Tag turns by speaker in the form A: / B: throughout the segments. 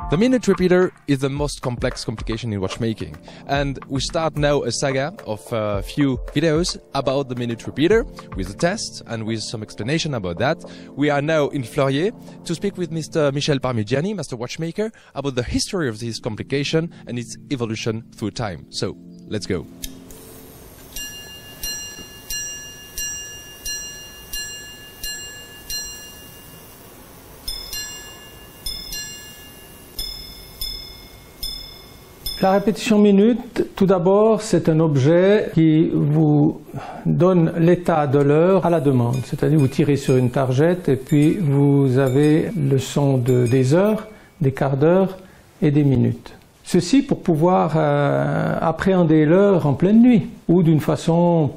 A: The minute repeater is the most complex complication in watchmaking, and we start now a saga of a few videos about the minute repeater with a test and with some explanation about that. We are now in Fleurier to speak with Mr. Michel Parmigiani, master watchmaker, about the history of this complication and its evolution through time. So, let's go.
B: La répétition minute, tout d'abord, c'est un objet qui vous donne l'état de l'heure à la demande. C'est-à-dire vous tirez sur une targette et puis vous avez le son des heures, des quarts d'heure et des minutes. Ceci pour pouvoir appréhender l'heure en pleine nuit ou d'une façon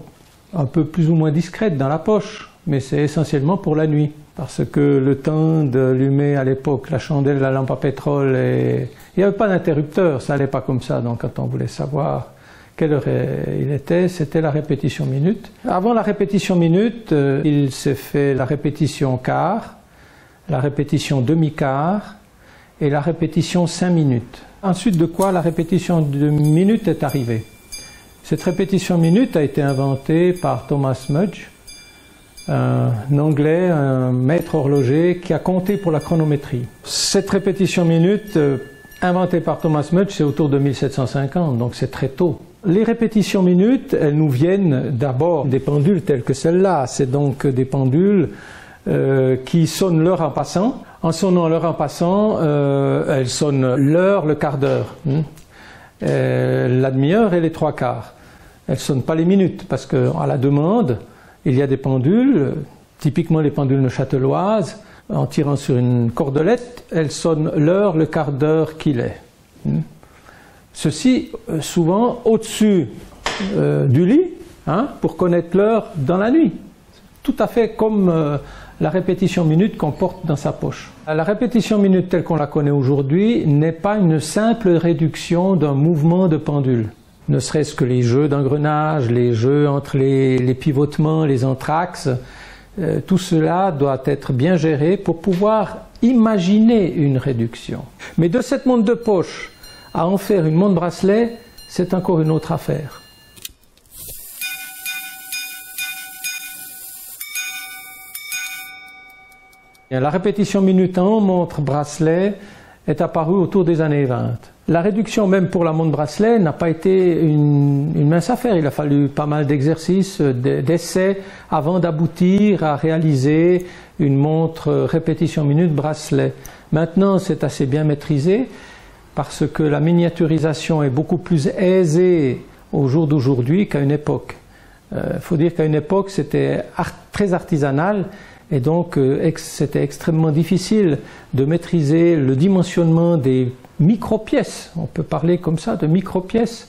B: un peu plus ou moins discrète dans la poche, mais c'est essentiellement pour la nuit. Parce que le temps d'allumer à l'époque la chandelle, la lampe à pétrole, il n'y avait pas d'interrupteur, ça n'allait pas comme ça. Donc quand on voulait savoir quelle heure il était, c'était la répétition minute. Avant la répétition minute, il s'est fait la répétition quart, la répétition demi-quart et la répétition 5 minutes. Ensuite de quoi la répétition de minute est arrivée. Cette répétition minute a été inventée par Thomas Mudge, un Anglais, un maître horloger qui a compté pour la chronométrie. Cette répétition minute, inventée par Thomas Mudge, c'est autour de 1750, donc c'est très tôt. Les répétitions minutes, elles nous viennent d'abord des pendules telles que celle-là. C'est donc des pendules qui sonnent l'heure en passant. En sonnant l'heure en passant, elles sonnent l'heure, le quart d'heure, la demi-heure et les trois quarts. Elles ne sonnent pas les minutes parce qu'à la demande, il y a des pendules, typiquement les pendules neuchâteloises, en tirant sur une cordelette, elles sonnent l'heure, le quart d'heure qu'il est. Ceci souvent au-dessus du lit, pour connaître l'heure dans la nuit. Tout à fait comme la répétition minute qu'on porte dans sa poche. La répétition minute telle qu'on la connaît aujourd'hui n'est pas une simple réduction d'un mouvement de pendule. Ne serait-ce que les jeux d'engrenage, les jeux entre les pivotements, les entr'axes, tout cela doit être bien géré pour pouvoir imaginer une réduction. Mais de cette montre de poche à en faire une montre bracelet, c'est encore une autre affaire. La répétition minute en montre bracelet est apparue autour des années 20. La réduction même pour la montre bracelet n'a pas été une mince affaire. Il a fallu pas mal d'exercices, d'essais avant d'aboutir à réaliser une montre répétition minute bracelet. Maintenant c'est assez bien maîtrisé parce que la miniaturisation est beaucoup plus aisée au jour d'aujourd'hui qu'à une époque. Il faut dire qu'à une époque c'était très artisanal. Et donc, c'était extrêmement difficile de maîtriser le dimensionnement des micro-pièces. On peut parler comme ça de micro-pièces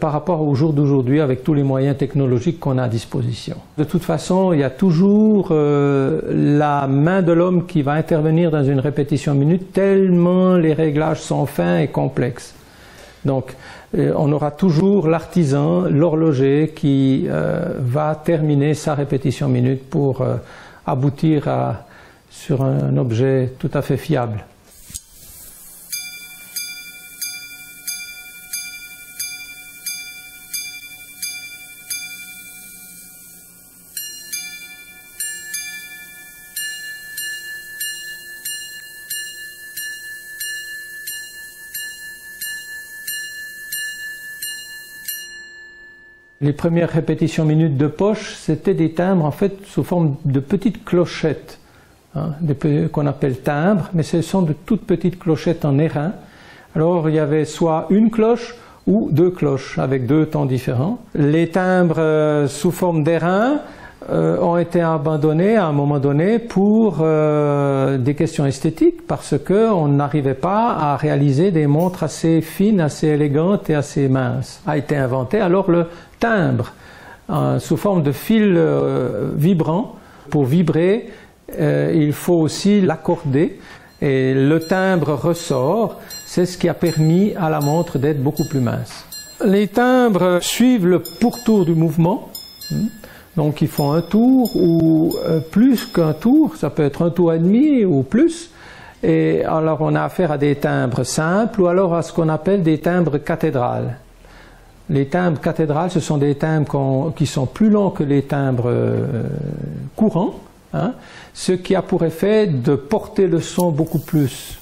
B: par rapport au jour d'aujourd'hui avec tous les moyens technologiques qu'on a à disposition. De toute façon, il y a toujours la main de l'homme qui va intervenir dans une répétition minute tellement les réglages sont fins et complexes. Donc, on aura toujours l'artisan, l'horloger qui va terminer sa répétition minute pour aboutir sur un objet tout à fait fiable. Les premières répétitions minutes de poche, c'était des timbres en fait sous forme de petites clochettes, qu'on appelle timbres, mais ce sont de toutes petites clochettes en airain. Alors il y avait soit une cloche ou deux cloches avec deux temps différents. Les timbres sous forme d'airain ont été abandonnés à un moment donné pour des questions esthétiques parce qu'on n'arrivait pas à réaliser des montres assez fines, assez élégantes et assez minces. A été inventé alors le timbre sous forme de fil vibrant. Pour vibrer, il faut aussi l'accorder et le timbre ressort. C'est ce qui a permis à la montre d'être beaucoup plus mince. Les timbres suivent le pourtour du mouvement. Donc ils font un tour ou plus qu'un tour, ça peut être un tour et demi ou plus. Et alors on a affaire à des timbres simples ou alors à ce qu'on appelle des timbres cathédrales. Les timbres cathédrales, ce sont des timbres qui sont plus longs que les timbres courants, hein, ce qui a pour effet de porter le son beaucoup plus.